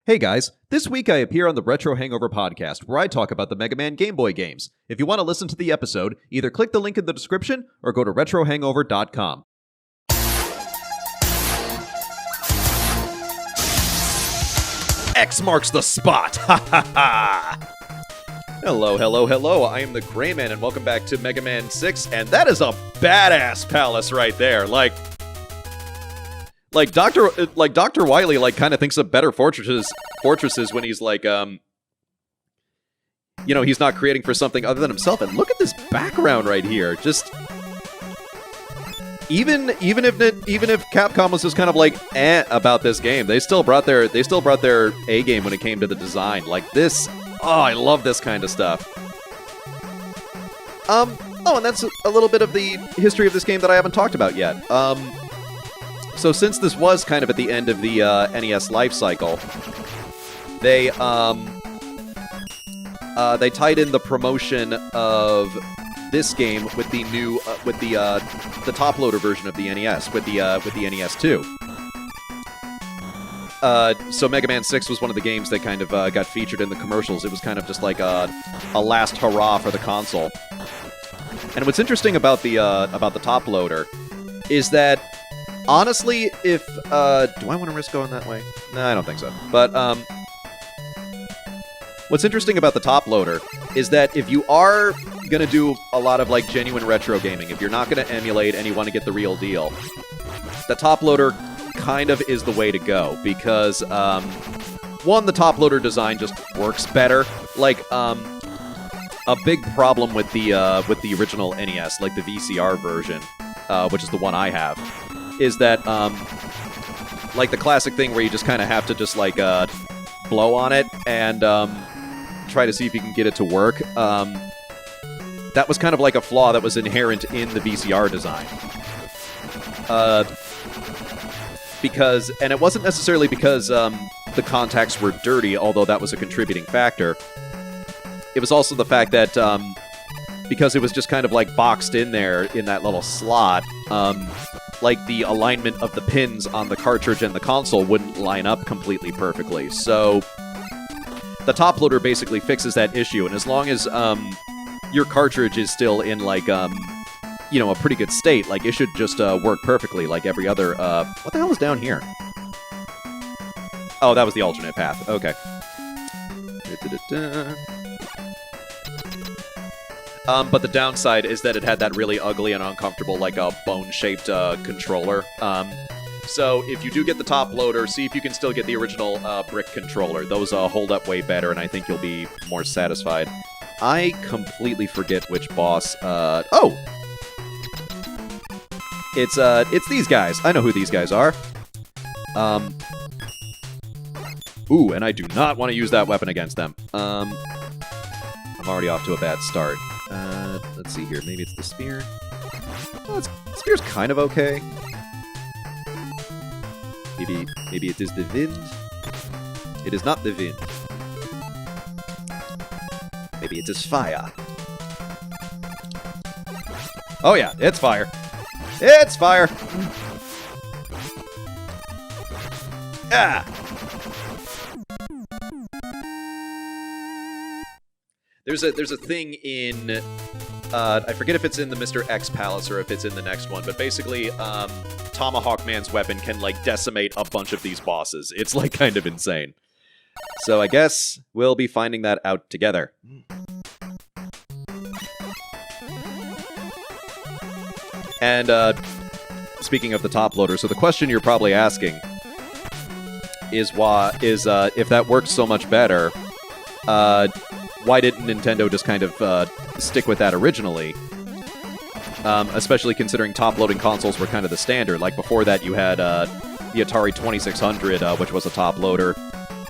Hey guys, this week I appear on the Retro Hangover podcast, where I talk about the Mega Man Game Boy games. If you want to listen to the episode, either click the link in the description or go to retrohangover.com. X marks the spot! Ha ha ha! Hello, hello, hello, I am the Gray Man, and welcome back to Mega Man 6, and that is a badass palace right there, Like Dr. Wily, kind of thinks of better fortresses when he's he's not creating for something other than himself. And look at this background right here. Just even if Capcom was just kind of about this game, they still brought their A game when it came to the design. Like this, I love this kind of stuff. And that's a little bit of the history of this game that I haven't talked about yet. So since this was kind of at the end of the NES life cycle, they tied in the promotion of this game with the new the top loader version of the NES with the NES 2. So Mega Man 6 was one of the games that kind of got featured in the commercials. It was kind of just like a last hurrah for the console. And what's interesting about the top loader is that, honestly, if do I want to risk going that way? No, I don't think so. But what's interesting about the top loader is that if you are gonna do a lot of genuine retro gaming, if you're not gonna emulate and you want to get the real deal, the top loader kind of is the way to go because one, the top loader design just works better. A big problem with the original NES, the VCR version, which is the one I have, is that, the classic thing where you just kind of have to just, blow on it and, try to see if you can get it to work. That was kind of a flaw that was inherent in the VCR design. And it wasn't necessarily because, the contacts were dirty, although that was a contributing factor. It was also the fact that, because it was just kind of, boxed in there in that little slot, the alignment of the pins on the cartridge and the console wouldn't line up completely perfectly. So the top loader basically fixes that issue, and as long as your cartridge is still in a pretty good state, it should just work perfectly like every other. What the hell is down here? Oh, that was the alternate path. Okay. But the downside is that it had that really ugly and uncomfortable, bone-shaped controller. So if you do get the top loader, see if you can still get the original brick controller. Those hold up way better, and I think you'll be more satisfied. I completely forget which boss. Oh! It's these guys. I know who these guys are. Ooh, and I do not want to use that weapon against them. I'm already off to a bad start. Let's see here. Maybe it's the spear. Oh, the spear's kind of okay. Maybe it is the wind. It is not the wind. Maybe it is fire. Oh yeah, it's fire. It's fire. Ah. There's a thing in, I forget if it's in the Mr. X Palace or if it's in the next one, but basically, Tomahawk Man's weapon can, decimate a bunch of these bosses. It's, kind of insane. So I guess we'll be finding that out together. And, speaking of the top loader, so the question you're probably asking is if that works so much better, why didn't Nintendo just kind of stick with that originally? Especially considering top-loading consoles were kind of the standard. Before that, you had the Atari 2600, which was a top-loader.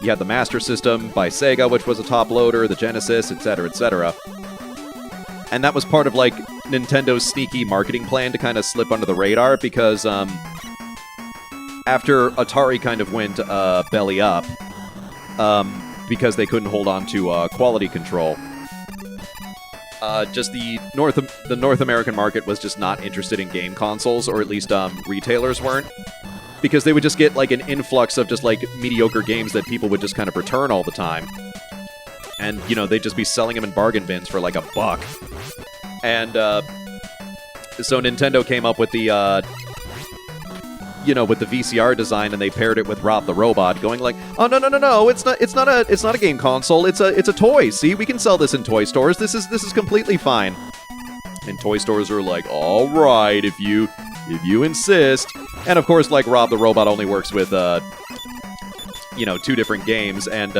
You had the Master System by Sega, which was a top-loader, the Genesis, etc., etc. And that was part of, Nintendo's sneaky marketing plan to kind of slip under the radar, because after Atari kind of went belly up, because they couldn't hold on to quality control. Just the North American market was just not interested in game consoles, or at least retailers weren't. because they would just get, like, an influx of just, like, mediocre games that people would just kind of return all the time. And, you know, they'd just be selling them in bargain bins for, like, $1. And, so Nintendo came up with the, you know, with the VCR design, and they paired it with Rob the Robot, going like, "Oh no! It's not a game console. It's a toy. See, we can sell this in toy stores. This is completely fine." And toy stores are like, "All right, if you insist." And of course, like, Rob the Robot only works with you know, 2 different games, and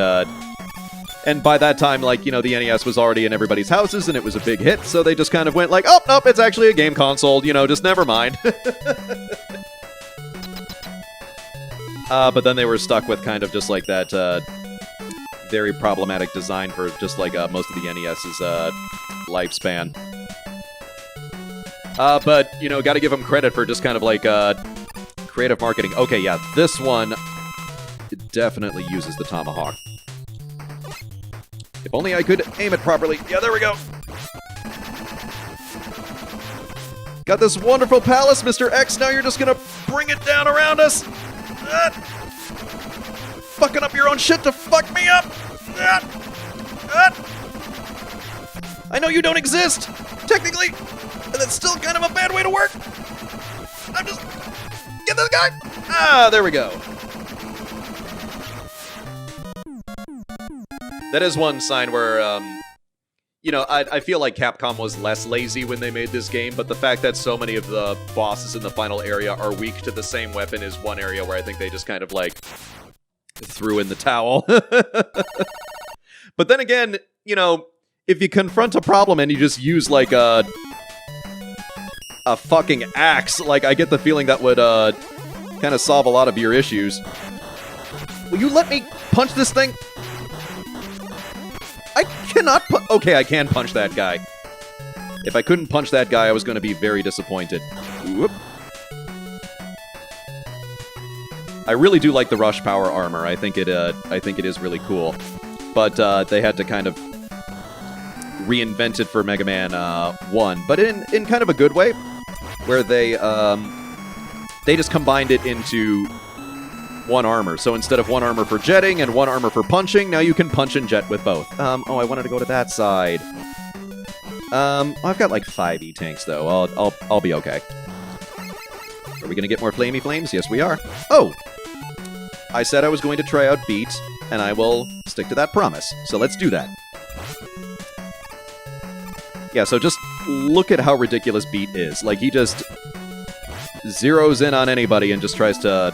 by that time, like, you know, the NES was already in everybody's houses, and it was a big hit, so they just kind of went like, "Oh, nope, it's actually a game console, you know, just never mind." But then they were stuck with kind of just like that very problematic design for just like most of the NES's lifespan. But, you know, gotta give them credit for just kind of like creative marketing. Okay, yeah, this one definitely uses the tomahawk. If only I could aim it properly. Yeah, there we go. Got this wonderful palace, Mr. X. Now you're just gonna bring it down around us. Fucking up your own shit to fuck me up. I know you don't exist, technically, and that's still kind of a bad way to work. I'm just... Get this guy! Ah, there we go. That is one sign where, you know, I feel like Capcom was less lazy when they made this game, but the fact that so many of the bosses in the final area are weak to the same weapon is one area where I think they just kind of, like, threw in the towel. But then again, you know, if you confront a problem and you just use, like, a fucking axe, like, I get the feeling that would, kind of solve a lot of your issues. Will you let me punch this thing? I cannot okay, I can punch that guy. If I couldn't punch that guy, I was going to be very disappointed. Whoop. I really do like the Rush Power armor. I think it is really cool. But they had to kind of reinvent it for Mega Man 1, but in kind of a good way, where they just combined it into one armor. So instead of one armor for jetting and one armor for punching, now you can punch and jet with both. Oh, I wanted to go to that side. I've got like 5 E-tanks though. I'll be okay. Are we gonna get more flamey flames? Yes, we are. Oh! I said I was going to try out Beat, and I will stick to that promise. So let's do that. Yeah, so just look at how ridiculous Beat is. Like, he just zeroes in on anybody and just tries to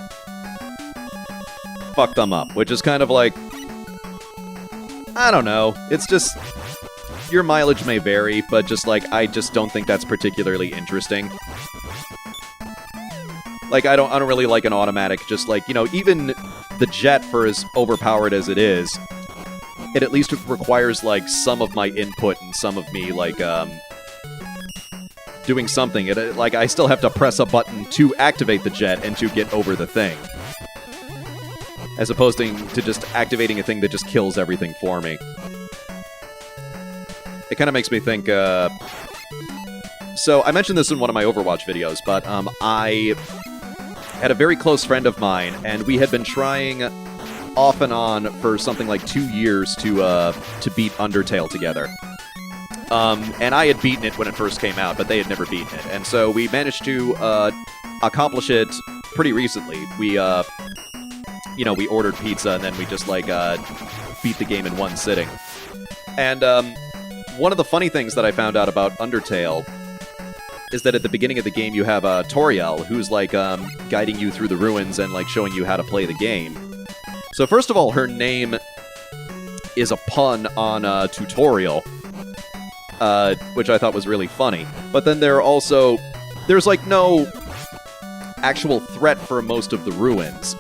fuck them up, which is kind of like, I don't know, it's just, your mileage may vary, but just like, I just don't think that's particularly interesting. Like, I don't really like an automatic, just like, you know, even the jet, for as overpowered as it is, it at least requires, like, some of my input and some of me, like, doing something. Like, I still have to press a button to activate the jet and to get over the thing. As opposed to just activating a thing that just kills everything for me. It kind of makes me think, so, I mentioned this in one of my Overwatch videos, but, I had a very close friend of mine, and we had been trying off and on for something like 2 years to beat Undertale together. And I had beaten it when it first came out, but they had never beaten it. And so we managed to accomplish it pretty recently. We, you know, we ordered pizza, and then we just, like, beat the game in one sitting. And one of the funny things that I found out about Undertale is that at the beginning of the game you have Toriel, who's, like, guiding you through the ruins and, like, showing you how to play the game. So first of all, her name is a pun on tutorial, which I thought was really funny. But then there's, like, no actual threat for most of the ruins.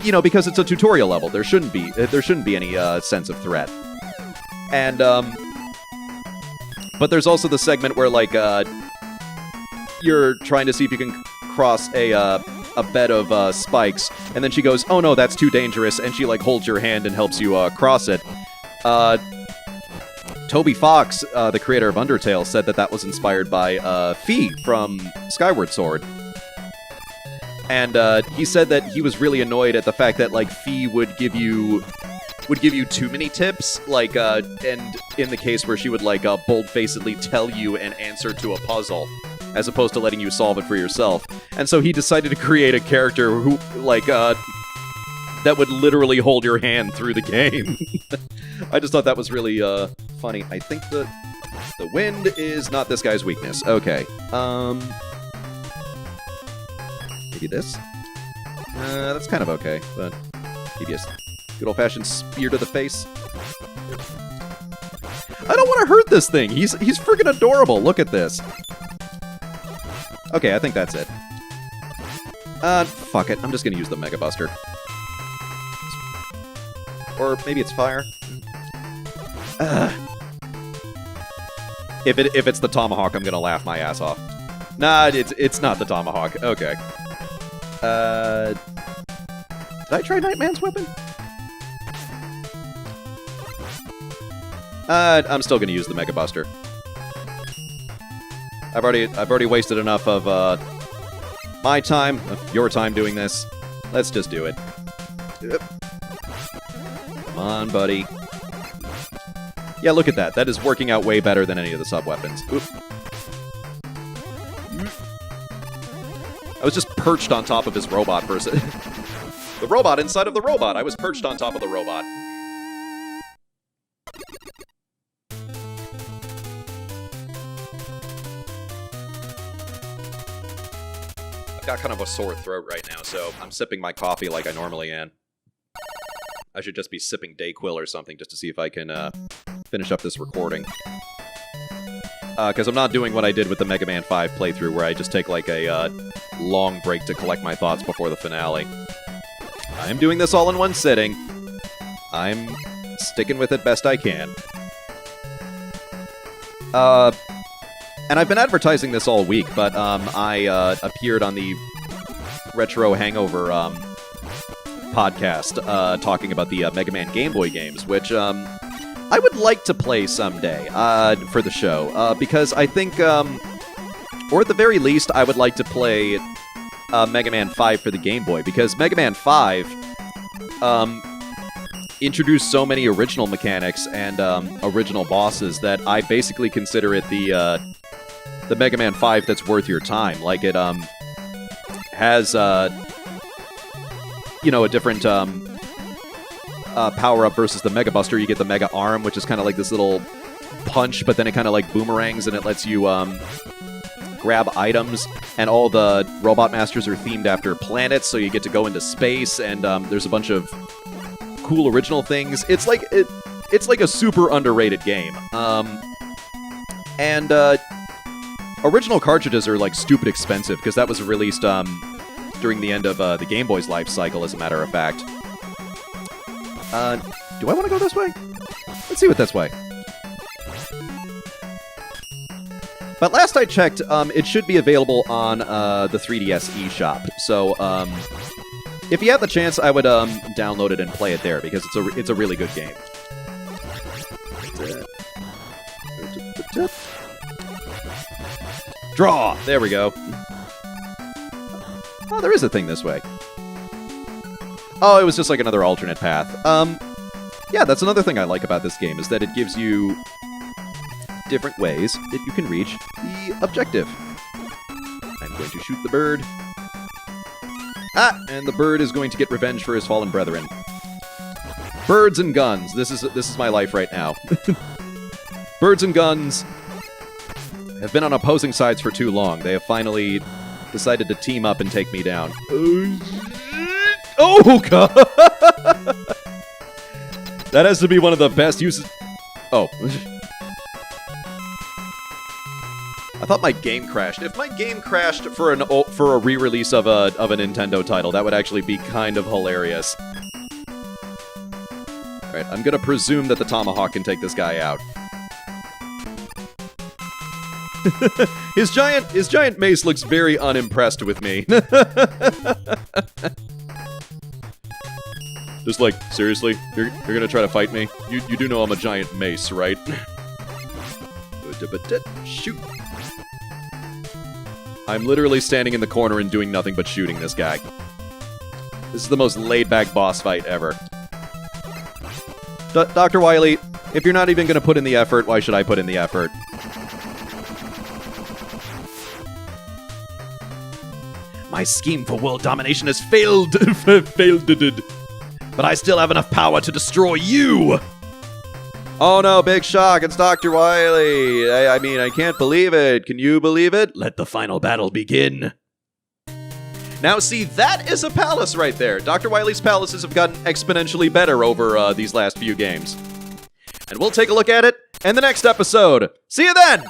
You know, because it's a tutorial level, there shouldn't be any sense of threat. And but there's also the segment where, like, you're trying to see if you can cross a bed of spikes, and then she goes, "Oh no, that's too dangerous," and she, like, holds your hand and helps you cross it. Toby Fox, the creator of Undertale, said that was inspired by Fi from Skyward Sword. And he said that he was really annoyed at the fact that, like, Fee would give you too many tips, like, and in the case where she would, like, bold-facedly tell you an answer to a puzzle, as opposed to letting you solve it for yourself. And so he decided to create a character who, like, that would literally hold your hand through the game. I just thought that was really, funny. I think the wind is not this guy's weakness. Okay, maybe this? That's kind of okay, but maybe a good old-fashioned spear to the face. I don't want to hurt this thing! He's freaking adorable! Look at this! Okay, I think that's it. Fuck it. I'm just gonna use the Mega Buster. Or maybe it's fire. If it's the Tomahawk, I'm gonna laugh my ass off. Nah, it's not the Tomahawk. Okay. Did I try Nightman's weapon? I'm still gonna use the Mega Buster. I've already wasted enough of my time, of your time doing this. Let's just do it. Yep. Come on, buddy. Yeah, look at that. That is working out way better than any of the sub-weapons. Oop. I was just perched on top of his robot for a second. The robot inside of the robot. I was perched on top of the robot. I've got kind of a sore throat right now, so I'm sipping my coffee like I normally am. I should just be sipping Dayquil or something just to see if I can finish up this recording. Because I'm not doing what I did with the Mega Man 5 playthrough, where I just take like a long break to collect my thoughts before the finale. I'm doing this all in one sitting. I'm sticking with it best I can. And I've been advertising this all week, but I appeared on the Retro Hangover podcast talking about the Mega Man Game Boy games, which I would like to play someday for the show, because I think, or at the very least, I would like to play Mega Man 5 for the Game Boy, because Mega Man 5 introduced so many original mechanics and original bosses that I basically consider it the Mega Man 5 that's worth your time. Like, it has, you know, a different power-up versus the Mega Buster. You get the Mega Arm, which is kind of like this little punch, but then it kind of like boomerangs, and it lets you grab items, and all the Robot Masters are themed after planets, so you get to go into space, and there's a bunch of cool original things. It's like a super underrated game. And original cartridges are like stupid expensive, because that was released during the end of the Game Boy's life cycle, as a matter of fact. Do I want to go this way? Let's see what this way. But last I checked, it should be available on the 3DS eShop. So, if you have the chance, I would download it and play it there, because it's a really good game. Draw! There we go. Oh, there is a thing this way. Oh, it was just like another alternate path. Yeah, that's another thing I like about this game, is that it gives you different ways that you can reach the objective. I'm going to shoot the bird. Ah, and the bird is going to get revenge for his fallen brethren. Birds and guns. This is my life right now. Birds and guns have been on opposing sides for too long. They have finally decided to team up and take me down. Oh, God! That has to be one of the best uses... Oh. I thought my game crashed. If my game crashed for a re-release of a Nintendo title, that would actually be kind of hilarious. Alright, I'm gonna presume that the Tomahawk can take this guy out. His giant mace looks very unimpressed with me. Just like, seriously? You're gonna try to fight me? You do know I'm a giant mace, right? Shoot. I'm literally standing in the corner and doing nothing but shooting this guy. This is the most laid-back boss fight ever. Dr. Wily, if you're not even going to put in the effort, why should I put in the effort? My scheme for world domination has failed. But I still have enough power to destroy you. Oh no, big shock. It's Dr. Wily. I mean, I can't believe it. Can you believe it? Let the final battle begin. Now, see, that is a palace right there. Dr. Wily's palaces have gotten exponentially better over these last few games. And we'll take a look at it in the next episode. See you then!